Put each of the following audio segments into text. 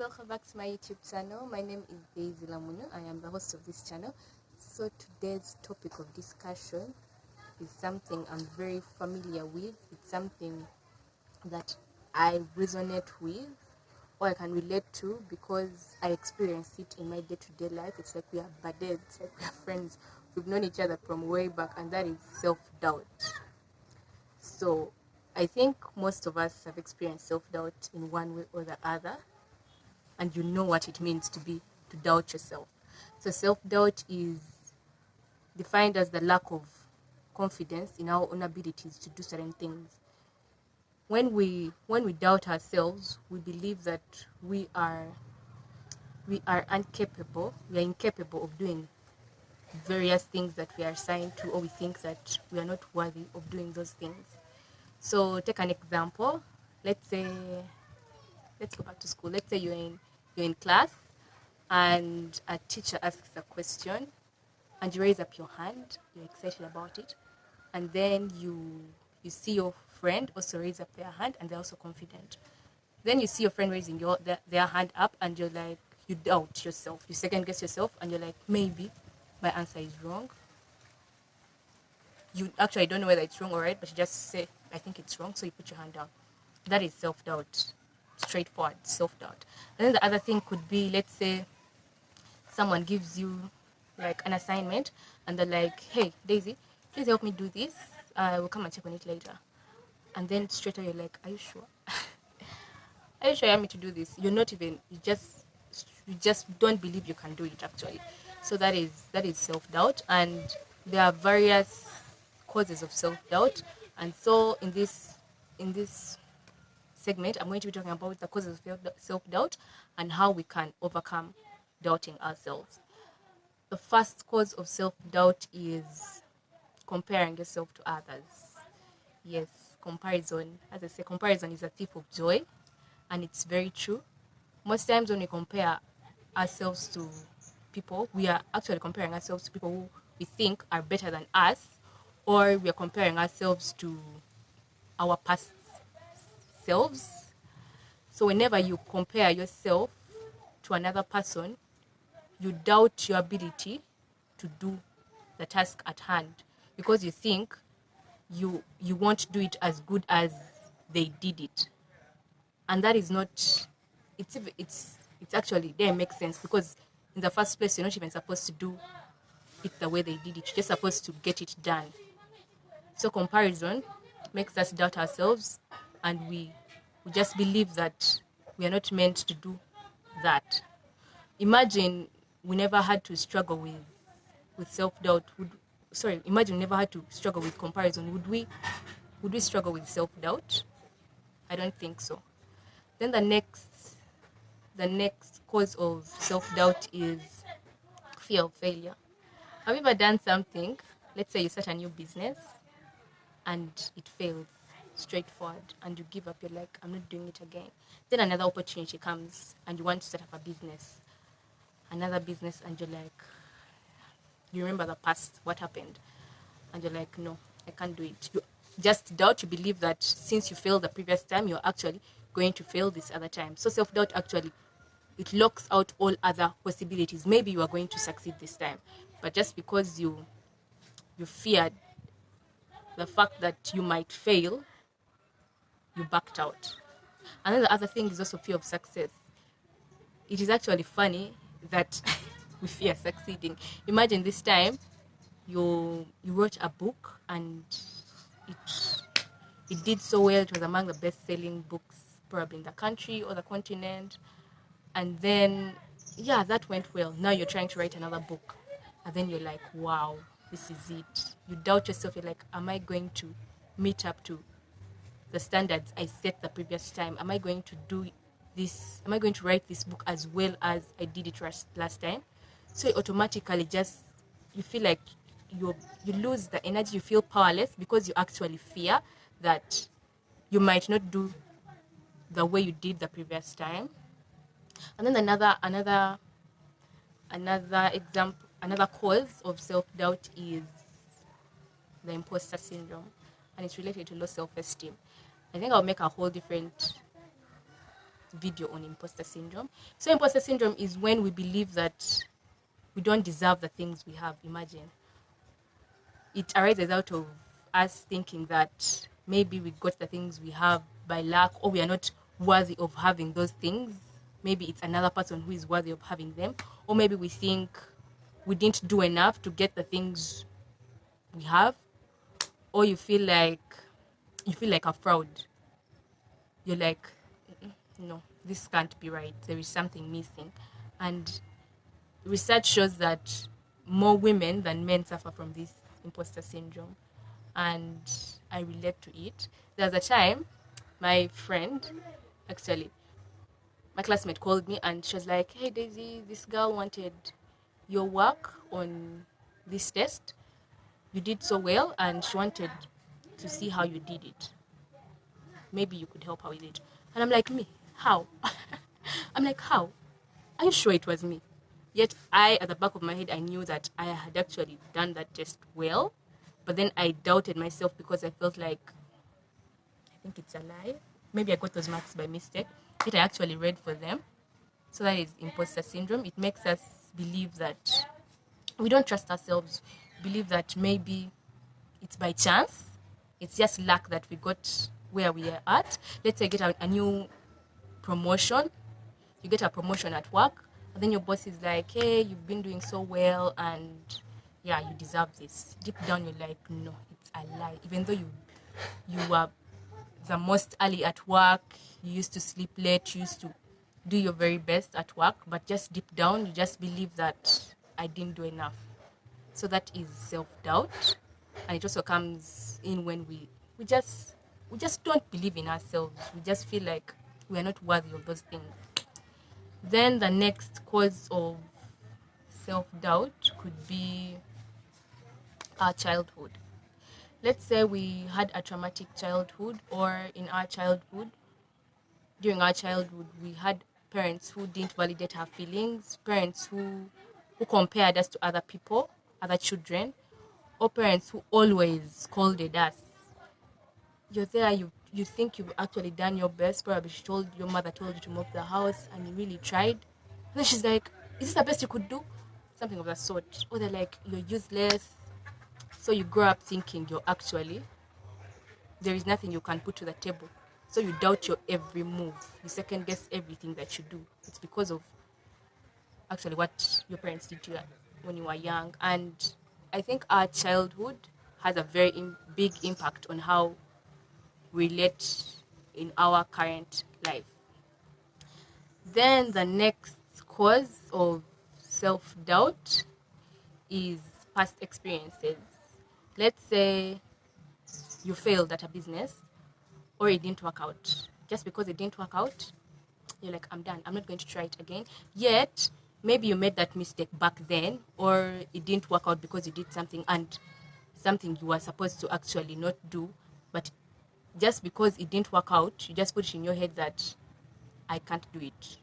welcome back to my YouTube channel. My name is Daisy Lamunu. I am the host of this channel. So today's topic of discussion is something I'm very familiar with. It's something that I resonate with or I can relate to because I experience it in my day-to-day life. It's like we are buddies, it's like we are friends. We've known each other from way back, and that is self-doubt. So I think most of us have experienced self-doubt in one way or the other, and you know what it means to doubt yourself. So self-doubt is defined as the lack of confidence in our own abilities to do certain things. When we doubt ourselves, we believe that we are incapable of doing various things that we are assigned to, or we think that we are not worthy of doing those things. So take an example. Let's go back to school. Let's say you're in class and a teacher asks a question and you raise up your hand, you're excited about it, and then you see your friend also raise up their hand and they're also confident. Then you see your friend raising their hand up and you're like, you doubt yourself, you second guess yourself, and you're like, maybe my answer is wrong. You actually don't know whether it's wrong or right, but you just say, I think it's wrong, so you put your hand down. That is self-doubt, straightforward self-doubt. And then the other thing could be, let's say someone gives you like an assignment and they're like, hey Daisy, please help me do this, I will come and check on it later. And then straight away you're like, are you sure? Are you sure you want me to do this? You're not even, you just don't believe you can do it actually. So that is self-doubt, and there are various causes of self-doubt. And so in this segment, I'm going to be talking about the causes of self-doubt and how we can overcome doubting ourselves. The first cause of self-doubt is comparing yourself to others. Yes, comparison. As I say, comparison is a thief of joy, and it's very true. Most times when we compare ourselves to people, we are actually comparing ourselves to people who we think are better than us, or we are comparing ourselves to our past selves. So whenever you compare yourself to another person, you doubt your ability to do the task at hand because you think you won't do it as good as they did it. And that is not, it's actually, there makes sense, because in the first place you're not even supposed to do it the way they did it. You're just supposed to get it done. So comparison makes us doubt ourselves, and we just believe that we are not meant to do that. Imagine we never had to struggle with self-doubt. Imagine we never had to struggle with comparison. Would we struggle with self-doubt? I don't think so. Then the next cause of self-doubt is fear of failure. Have you ever done something? Let's say you start a new business and it fails, straightforward, and you give up. You're like, I'm not doing it again. Then another opportunity comes and you want to set up another business, and you're like, you remember the past, what happened, and you're like, no, I can't do it. You just doubt. You believe that since you failed the previous time, you're actually going to fail this other time. So self-doubt actually, it locks out all other possibilities. Maybe you are going to succeed this time, but just because you feared the fact that you might fail, you backed out. And then the other thing is also fear of success. It is actually funny that we fear succeeding. Imagine this time you wrote a book and it did so well. It was among the best-selling books probably in the country or the continent. And then, yeah, that went well. Now you're trying to write another book. And then you're like, wow, this is it. You doubt yourself. You're like, am I going to meet up to the standards I set the previous time? Am I going to do this? Am I going to write this book as well as I did it last time? So automatically you feel like you lose the energy. You feel powerless because you actually fear that you might not do the way you did the previous time. And then another example, another cause of self-doubt is the imposter syndrome, and it's related to low self-esteem. I think I'll make a whole different video on imposter syndrome. So imposter syndrome is when we believe that we don't deserve the things we have. Imagine it arises out of us thinking that maybe we got the things we have by luck, or we are not worthy of having those things. Maybe it's another person who is worthy of having them, or maybe we think we didn't do enough to get the things we have, or you feel like a fraud. You're like, no, this can't be right. There is something missing. And research shows that more women than men suffer from this imposter syndrome. And I relate to it. There's a time my friend, actually, my classmate called me and she was like, hey, Daisy, this girl wanted your work on this test. You did so well, and she wanted to see how you did it. Maybe you could help her with it. And I'm like, me? How? I'm like, how? Are you sure it was me? Yet at the back of my head, I knew that I had actually done that test well. But then I doubted myself because I felt like, I think it's a lie. Maybe I got those marks by mistake. Yet I actually read for them. So that is imposter syndrome. It makes us believe that we don't trust ourselves. Believe that maybe it's by chance. It's just luck that we got where we are at. Let's say get a new promotion. You get a promotion at work, and then your boss is like, hey, you've been doing so well, and yeah, you deserve this. Deep down, you're like, no, it's a lie. Even though you were the most early at work, you used to sleep late, you used to do your very best at work, but just deep down, you just believe that I didn't do enough. So that is self-doubt, and it also comes in when we just don't believe in ourselves. We just feel like we are not worthy of those things. Then the next cause of self-doubt could be our childhood. Let's say we had a traumatic childhood, or during our childhood, we had parents who didn't validate our feelings, parents who compared us to other people, other children, or parents who always scolded us. You're there, you think you've actually done your best. Probably your mother told you to mop the house, and you really tried. And then she's like, is this the best you could do? Something of that sort. Or they're like, you're useless. So you grow up thinking there is nothing you can put to the table. So you doubt your every move. You second guess everything that you do. It's because of actually what your parents did to you when you were young. And I think our childhood has a very big impact on how we relate in our current life. Then the next cause of self-doubt is past experiences. Let's say you failed at a business, or it didn't work out. Just because it didn't work out, you're like, I'm done. I'm not going to try it again. Yet, maybe you made that mistake back then, or it didn't work out because you did something you were supposed to actually not do. But just because it didn't work out, you just put it in your head that I can't do it.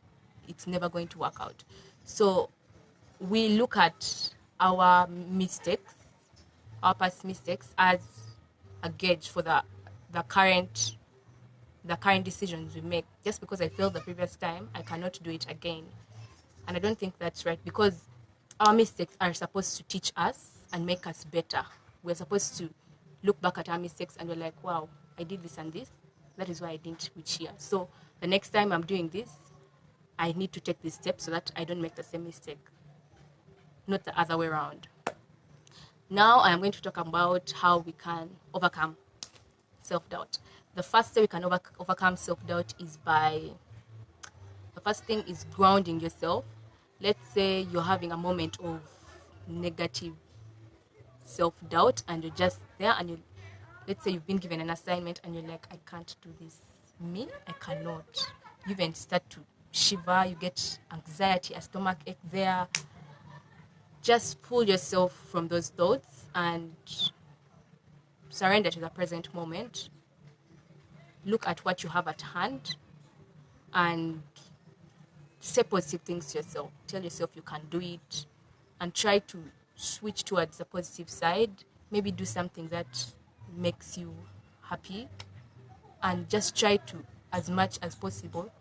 It's never going to work out. So we look at our mistakes, our past mistakes, as a gauge for the current decisions we make. Just because I failed the previous time, I cannot do it again. And I don't think that's right, because our mistakes are supposed to teach us and make us better. We're supposed to look back at our mistakes and we're like, wow, I did this and this. That is why I didn't reach here. So the next time I'm doing this, I need to take this step so that I don't make the same mistake, not the other way around. Now I'm going to talk about how we can overcome self-doubt. The first way we can overcome self-doubt is the first thing is grounding yourself. Let's say you're having a moment of negative self-doubt and you're just there, and let's say you've been given an assignment and you're like, I can't do this. Me, I cannot. You even start to shiver, you get anxiety, a stomach ache there. Just pull yourself from those thoughts and surrender to the present moment. Look at what you have at hand and say positive things to yourself. Tell yourself you can do it, and try to switch towards the positive side. Maybe do something that makes you happy, and just try to, as much as possible,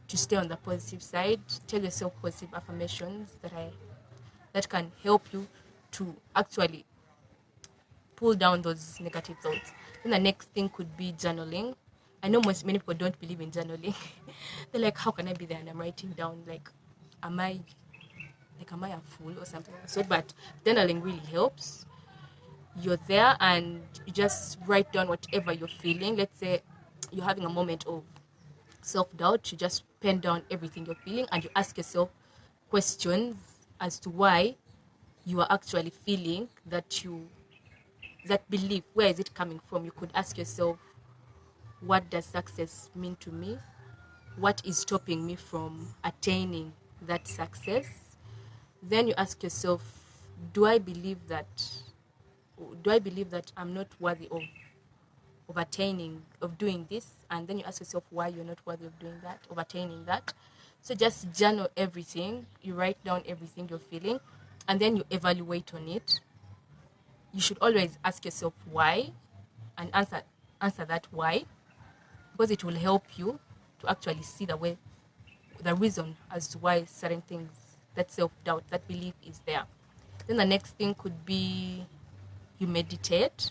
to stay on the positive side. Tell yourself positive affirmations that can help you to actually pull down those negative thoughts. Then the next thing could be journaling. I know many people don't believe in journaling. They're like, how can I be there and I'm writing down, like, am I a fool or something like that? But journaling really helps. You're there and you just write down whatever you're feeling. Let's say you're having a moment of self-doubt, you just pen down everything you're feeling and you ask yourself questions as to why you are actually feeling that belief. Where is it coming from? You could ask yourself, what does success mean to me? What is stopping me from attaining that success? Then you ask yourself, do I believe that I'm not worthy of doing this? And then you ask yourself why you're not worthy of doing that, of attaining that. So just journal everything. You write down everything you're feeling, and then you evaluate on it. You should always ask yourself why, and answer that why, because it will help you to actually see the reason as to why certain things, that self-doubt, that belief is there. Then the next thing could be you meditate.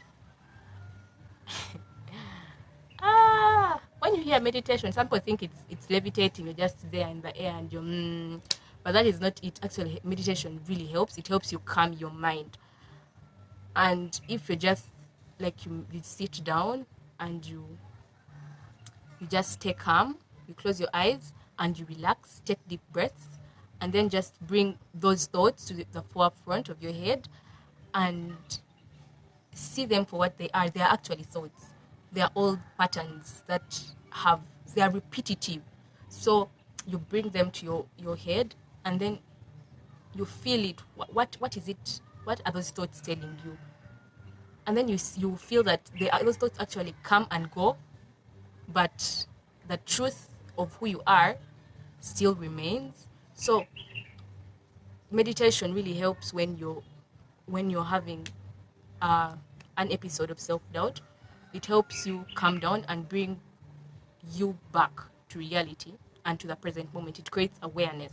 When you hear meditation, some people think it's levitating. You're just there in the air and you're but that is not it. Actually, meditation really helps. It helps you calm your mind. And if you're just like you sit down and you just stay calm, you close your eyes and you relax, take deep breaths, and then just bring those thoughts to the forefront of your head and see them for what they are. They are actually thoughts. They are old patterns that they are repetitive. So you bring them to your head and then you feel it. What is it? What are those thoughts telling you? And then you feel that those thoughts actually come and go, but the truth of who you are still remains. So meditation really helps when you're having an episode of self-doubt. It helps you calm down and bring you back to reality and to the present moment. It creates awareness,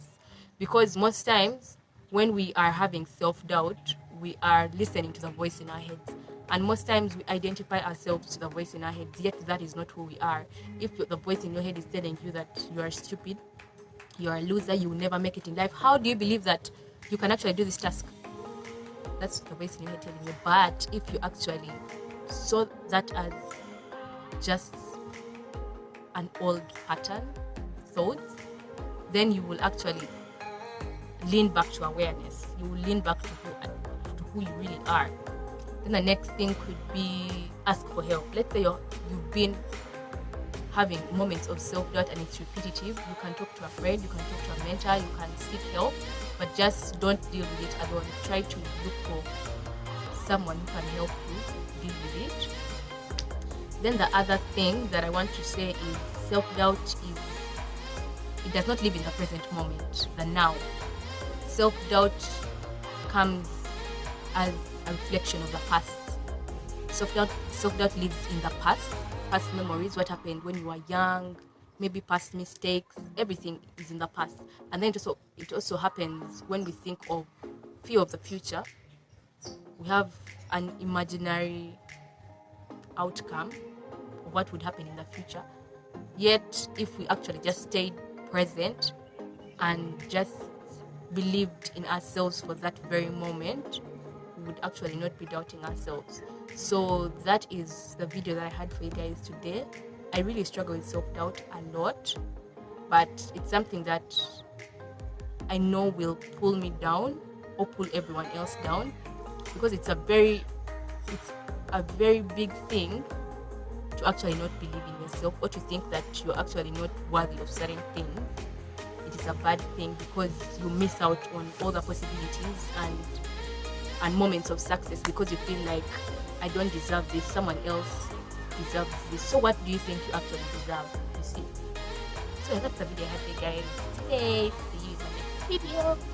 because most times when we are having self-doubt, we are listening to the voice in our heads, and most times we identify ourselves to the voice in our heads, yet that is not who we are. If the voice in your head is telling you that you are stupid, you are a loser, you will never make it in life, how do you believe that you can actually do this task? That's the voice in your head telling you. But if you actually saw that as just an old pattern, thoughts, then you will actually lean back to awareness. You will lean back to who you really are. Then the next thing could be ask for help. Let's say you've been having moments of self-doubt and it's repetitive. You can talk to a friend, you can talk to a mentor, you can seek help, but just don't deal with it alone. Try to look for someone who can help you deal with it. Then the other thing that I want to say is self-doubt it does not live in the present moment, the now. Self-doubt comes as a reflection of the past. Self-doubt lives in the past memories, what happened when you were young, maybe past mistakes, everything is in the past. And then it also happens when we think of fear of the future. We have an imaginary outcome of what would happen in the future. Yet, if we actually just stayed present and just believed in ourselves for that very moment, we would actually not be doubting ourselves. So that is the video that I had for you guys today. I really struggle with self-doubt a lot, but it's something that I know will pull me down or pull everyone else down, because it's a very big thing to actually not believe in yourself or to think that you're actually not worthy of certain things. It is a bad thing because you miss out on all the possibilities and moments of success because you feel like, I don't deserve this, someone else deserves this. So what do you think you actually deserve? You see? So that's the video I had for you guys today. See you in the next video.